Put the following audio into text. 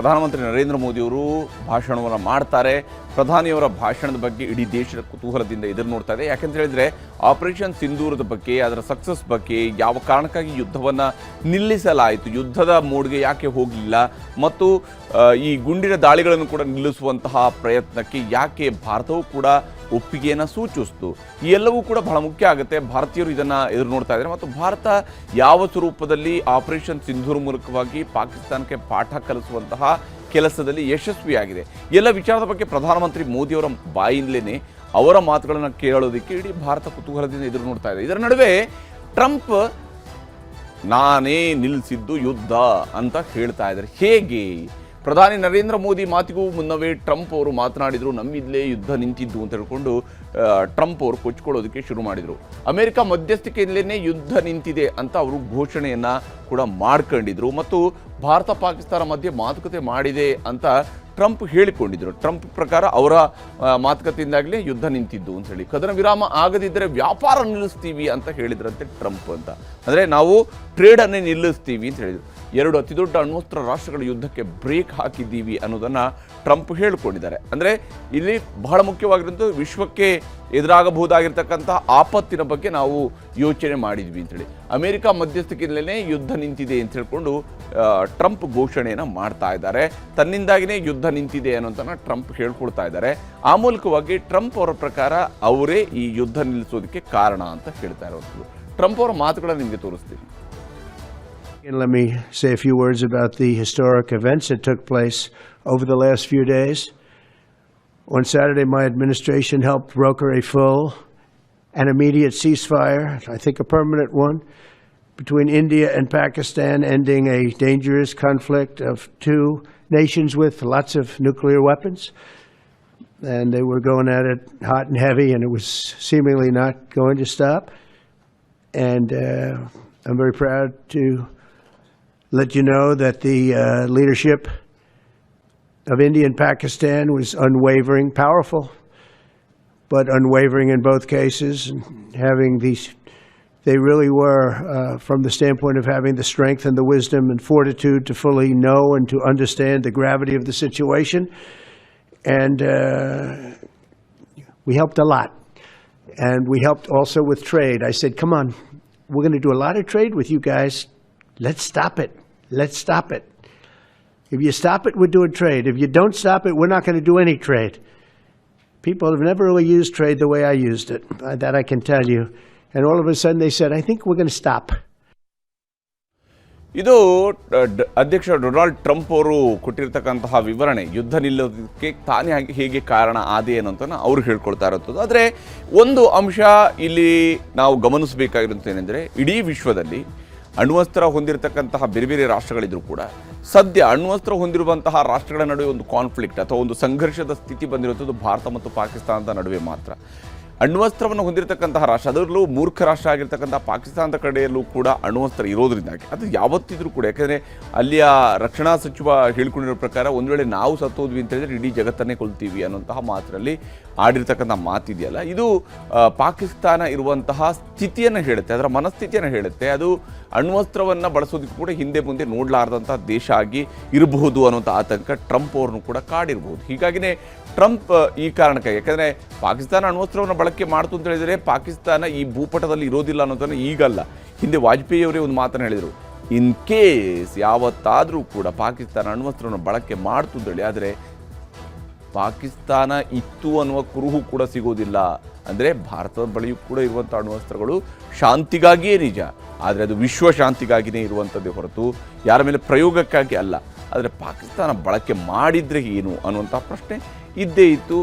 ಪ್ರಧಾನಮಂತ್ರಿ ನರೇಂದ್ರ ಮೋದಿಯವರು ಭಾಷಣವನ್ನು ಮಾಡ್ತಾರೆ. ಪ್ರಧಾನಿಯವರ ಭಾಷಣದ ಬಗ್ಗೆ ಇಡೀ ದೇಶದ ಕುತೂಹಲದಿಂದ ಎದುರು ನೋಡ್ತಾ ಇದೆ. ಯಾಕೆಂತ ಹೇಳಿದ್ರೆ ಆಪರೇಷನ್ ಸಿಂಧೂರದ ಬಗ್ಗೆ, ಅದರ ಸಕ್ಸಸ್ ಬಗ್ಗೆ, ಯಾವ ಕಾರಣಕ್ಕಾಗಿ ಯುದ್ಧವನ್ನು ನಿಲ್ಲಿಸಲಾಯಿತು, ಯುದ್ಧದ ಮೋಡ್ಗೆ ಯಾಕೆ ಹೋಗಲಿಲ್ಲ, ಮತ್ತು ಈ ಗುಂಡಿನ ದಾಳಿಗಳನ್ನು ಕೂಡ ನಿಲ್ಲಿಸುವಂತಹ ಪ್ರಯತ್ನಕ್ಕೆ ಯಾಕೆ ಭಾರತವು ಕೂಡ ಒಪ್ಪಿಗೆಯನ್ನು ಸೂಚಿಸಿತು, ಈ ಎಲ್ಲವೂ ಕೂಡ ಬಹಳ ಮುಖ್ಯ ಆಗುತ್ತೆ. ಭಾರತೀಯರು ಇದನ್ನು ಎದುರು ನೋಡ್ತಾ ಇದ್ದಾರೆ ಮತ್ತು ಭಾರತ ಯಾವ ಸ್ವರೂಪದಲ್ಲಿ ಆಪರೇಷನ್ ಸಿಂಧೂರ್ ಮೂಲಕವಾಗಿ ಪಾಕಿಸ್ತಾನಕ್ಕೆ ಪಾಠ ಕಲಿಸುವಂತಹ ಕೆಲಸದಲ್ಲಿ ಯಶಸ್ವಿಯಾಗಿದೆ, ಎಲ್ಲ ವಿಚಾರದ ಬಗ್ಗೆ ಪ್ರಧಾನಮಂತ್ರಿ ಮೋದಿಯವರ ಬಾಯಿಂದಲೇ ಅವರ ಮಾತುಗಳನ್ನು ಕೇಳೋದಕ್ಕೆ ಇಡೀ ಭಾರತ ಕುತೂಹಲದಿಂದ ಎದುರು ನೋಡ್ತಾ ಇದೆ. ಇದರ ನಡುವೆ ಟ್ರಂಪ್ ನಾನೇ ನಿಲ್ಲಿಸಿದ್ದು ಯುದ್ಧ ಅಂತ ಹೇಳ್ತಾ ಇದ್ದಾರೆ. ಹೇಗೆ? ಪ್ರಧಾನಿ ನರೇಂದ್ರ ಮೋದಿ ಮಾತಿಗೂ ಮುನ್ನವೇ ಟ್ರಂಪ್ ಅವರು ಮಾತನಾಡಿದರು, ನಮ್ಮಿದ್ಲೇ ಯುದ್ಧ ನಿಂತಿದ್ದು ಅಂತ ಹೇಳ್ಕೊಂಡು ಟ್ರಂಪ್ ಅವರು ಕೊಚ್ಕೊಳ್ಳೋದಕ್ಕೆ ಶುರು ಮಾಡಿದರು. ಅಮೆರಿಕ ಮಧ್ಯಸ್ಥಿಕೆಯಲ್ಲೇ ಯುದ್ಧ ನಿಂತಿದೆ ಅಂತ ಅವರು ಘೋಷಣೆಯನ್ನು ಕೂಡ ಮಾಡ್ಕೊಂಡಿದ್ರು ಮತ್ತು ಭಾರತ ಪಾಕಿಸ್ತಾನ ಮಧ್ಯೆ ಮಾತುಕತೆ ಮಾಡಿದೆ ಅಂತ ಟ್ರಂಪ್ ಹೇಳಿಕೊಂಡಿದ್ರು. ಟ್ರಂಪ್ ಪ್ರಕಾರ ಅವರ ಮಾತುಕತೆಯಿಂದಾಗಲೇ ಯುದ್ಧ ನಿಂತಿದ್ದು ಅಂತ ಹೇಳಿ, ಕದನ ವಿರಾಮ ಆಗದಿದ್ದರೆ ವ್ಯಾಪಾರ ನಿಲ್ಲಿಸ್ತೀವಿ ಅಂತ ಹೇಳಿದ್ರಂತೆ ಟ್ರಂಪ್ ಅಂತ. ಅಂದರೆ ನಾವು ಟ್ರೇಡನ್ನೇ ನಿಲ್ಲಿಸ್ತೀವಿ ಅಂತ ಹೇಳಿದರು. ಎರಡು ಅತಿದೊಡ್ಡ ಅಣ್ವಸ್ತ್ರ ರಾಷ್ಟ್ರಗಳ ಯುದ್ಧಕ್ಕೆ ಬ್ರೇಕ್ ಹಾಕಿದ್ದೀವಿ ಅನ್ನೋದನ್ನು ಟ್ರಂಪ್ ಹೇಳಿಕೊಂಡಿದ್ದಾರೆ. ಅಂದರೆ ಇಲ್ಲಿ ಬಹಳ ಮುಖ್ಯವಾಗಿರೋದು ವಿಶ್ವಕ್ಕೆ ಎದುರಾಗಬಹುದಾಗಿರ್ತಕ್ಕಂಥ ಆಪತ್ತಿನ ಬಗ್ಗೆ ನಾವು ಯೋಚನೆ ಮಾಡಿದ್ವಿ ಅಂತೇಳಿ, ಅಮೆರಿಕ ಮಧ್ಯಸ್ಥಿಕೆಯಲ್ಲೇ ಯುದ್ಧ ನಿಂತಿದೆ ಅಂತ ಹೇಳ್ಕೊಂಡು ಟ್ರಂಪ್ ಘೋಷಣೆಯನ್ನು ಮಾಡ್ತಾ ಇದ್ದಾರೆ. ತನ್ನಿಂದಾಗಿಯೇ ಯುದ್ಧ ನಿಂತಿದೆ ಅನ್ನೋದನ್ನು ಟ್ರಂಪ್ ಹೇಳ್ಕೊಳ್ತಾ ಇದ್ದಾರೆ. ಆ ಮೂಲಕವಾಗಿ ಟ್ರಂಪ್ ಅವರ ಪ್ರಕಾರ ಅವರೇ ಈ ಯುದ್ಧ ನಿಲ್ಲಿಸೋದಕ್ಕೆ ಕಾರಣ ಅಂತ ಹೇಳ್ತಾ ಇರೋದು. ಟ್ರಂಪ್ ಅವರ ಮಾತುಗಳನ್ನು ನಿಮಗೆ ತೋರಿಸ್ತೀನಿ. And let me say a few words about the historic events that took place over the last few days. On Saturday, my administration helped broker a full and immediate ceasefire, I think a permanent one, between India and Pakistan, ending a dangerous conflict of two nations with lots of nuclear weapons. And they were going at it hot and heavy, and it was seemingly not going to stop. And I'm very proud to let you know that the leadership of India and Pakistan was unwavering, powerful, but unwavering in both cases. And having these, they really were, from the standpoint of having the strength and the wisdom and fortitude to fully know and to understand the gravity of the situation. And we helped a lot. And we helped also with trade. I said, come on, we're going to do a lot of trade with you guys. Let's stop it. Let's stop it. If you stop it, we're doing trade. If you don't stop it, we're not going to do any trade. People have never really used trade the way I used it. That I can tell you. And all of a sudden they said, I think we're going to stop. ಇದು ಅಧ್ಯಕ್ಷ Donald Trump ಅವರು ಕೊಟ್ಟಿರ್ತಕ್ಕಂತಹ ವಿವರಣೆ, ಯುದ್ಧ ನಿಲ್ಲೋದಕ್ಕೆ ತಾನೇ ಹೇಗೆ ಕಾರಣ ಆದೆ ಅನ್ನೋಂತ ಅವರು ಹೇಳ್ಕೊಳ್ತಾ ಇರೋದು. ಆದರೆ ಒಂದು ಅಂಶ ಇಲ್ಲಿ ನಾವು ಗಮನಿಸಬೇಕಾಗಿರೋದು ಏನೆಂದರೆ, ಇಡೀ ವಿಶ್ವದಲ್ಲಿ ಅಣ್ವಸ್ತ್ರ ಹೊಂದಿರತಕ್ಕಂತಹ ಬೇರೆ ಬೇರೆ ರಾಷ್ಟ್ರಗಳಿದ್ರೂ ಕೂಡ ಸದ್ಯ ಅಣ್ವಸ್ತ್ರ ಹೊಂದಿರುವಂತಹ ರಾಷ್ಟ್ರಗಳ ನಡುವೆ ಒಂದು ಕಾನ್ಫ್ಲಿಕ್ಟ್ ಅಥವಾ ಒಂದು ಸಂಘರ್ಷದ ಸ್ಥಿತಿ ಬಂದಿರುವಂಥದ್ದು ಭಾರತ ಮತ್ತು ಪಾಕಿಸ್ತಾನದ ನಡುವೆ ಮಾತ್ರ. ಅಣ್ವಸ್ತ್ರವನ್ನು ಹೊಂದಿರತಕ್ಕಂತಹ ರಾಷ್ಟ್ರ, ಅದರಲ್ಲೂ ಮೂರ್ಖ ರಾಷ್ಟ್ರ ಆಗಿರ್ತಕ್ಕಂಥ ಪಾಕಿಸ್ತಾನದ ಕಡೆಯಲ್ಲೂ ಕೂಡ ಅಣ್ವಸ್ತ್ರ ಇರೋದ್ರಿಂದಾಗಿ ಅದು ಯಾವತ್ತಿದ್ರೂ ಕೂಡ, ಯಾಕೆಂದರೆ ಅಲ್ಲಿಯ ರಕ್ಷಣಾ ಸಚಿವ ಹೇಳ್ಕೊಂಡಿರೋ ಪ್ರಕಾರ ಒಂದು ವೇಳೆ ನಾವು ಸತ್ತೋದ್ವಿ ಅಂತ ಹೇಳಿದ್ರೆ ಇಡೀ ಜಗತ್ತನ್ನೇ ಕೊಲ್ತೀವಿ ಅನ್ನೋಂತಹ ಮಾತಿನಲ್ಲಿ ಆಡಿರ್ತಕ್ಕಂಥ ಮಾತಿದೆಯಲ್ಲ, ಇದು ಪಾಕಿಸ್ತಾನ ಇರುವಂತಹ ಸ್ಥಿತಿಯನ್ನು ಹೇಳುತ್ತೆ, ಅದರ ಮನಸ್ಥಿತಿಯನ್ನು ಹೇಳುತ್ತೆ. ಅದು ಅಣ್ವಸ್ತ್ರವನ್ನು ಬಳಸೋದಕ್ಕೆ ಕೂಡ ಹಿಂದೆ ಮುಂದೆ ನೋಡಲಾರ್ದಂಥ ದೇಶ ಆಗಿ ಇರಬಹುದು ಅನ್ನೋಂಥ ಆತಂಕ ಟ್ರಂಪ್ ಅವ್ರನ್ನು ಕೂಡ ಕಾಡಿರಬಹುದು. ಹೀಗಾಗಿನೇ ಟ್ರಂಪ್ ಈ ಕಾರಣಕ್ಕಾಗಿ, ಯಾಕೆಂದರೆ ಪಾಕಿಸ್ತಾನ ಅಣ್ವಸ್ತ್ರವನ್ನು ಬಳಕೆ ಮಾಡ್ತು ಅಂತ ಹೇಳಿದರೆ ಪಾಕಿಸ್ತಾನ ಈ ಭೂಪಟದಲ್ಲಿ ಇರೋದಿಲ್ಲ ಅನ್ನೋದನ್ನು ಈಗಲ್ಲ, ಹಿಂದೆ ವಾಜಪೇಯಿ ಅವರೇ ಒಂದು ಮಾತನ್ನು ಹೇಳಿದರು, ಇನ್ ಕೇಸ್ ಯಾವತ್ತಾದರೂ ಕೂಡ ಪಾಕಿಸ್ತಾನ ಅಣ್ವಸ್ತ್ರವನ್ನು ಬಳಕೆ ಮಾಡ್ತು ಅಂತೇಳಿ, ಆದರೆ ಪಾಕಿಸ್ತಾನ ಇತ್ತು ಅನ್ನುವ ಕುರುಹು ಕೂಡ ಸಿಗೋದಿಲ್ಲ. ಅಂದರೆ ಭಾರತದ ಬಳಿಯೂ ಕೂಡ ಇರುವಂಥ ಅಣ್ವಸ್ತ್ರಗಳು ಶಾಂತಿಗಾಗಿಯೇ ನಿಜ, ಆದರೆ ಅದು ವಿಶ್ವ ಶಾಂತಿಗಾಗಿಯೇ ಇರುವಂಥದ್ದೇ ಹೊರತು ಯಾರ ಮೇಲೆ ಪ್ರಯೋಗಕ್ಕಾಗಿ ಅಲ್ಲ. ಆದರೆ ಪಾಕಿಸ್ತಾನ ಬಳಕೆ ಮಾಡಿದರೆ ಏನು ಅನ್ನುವಂಥ ಪ್ರಶ್ನೆ ಇದ್ದೇ ಇತ್ತು.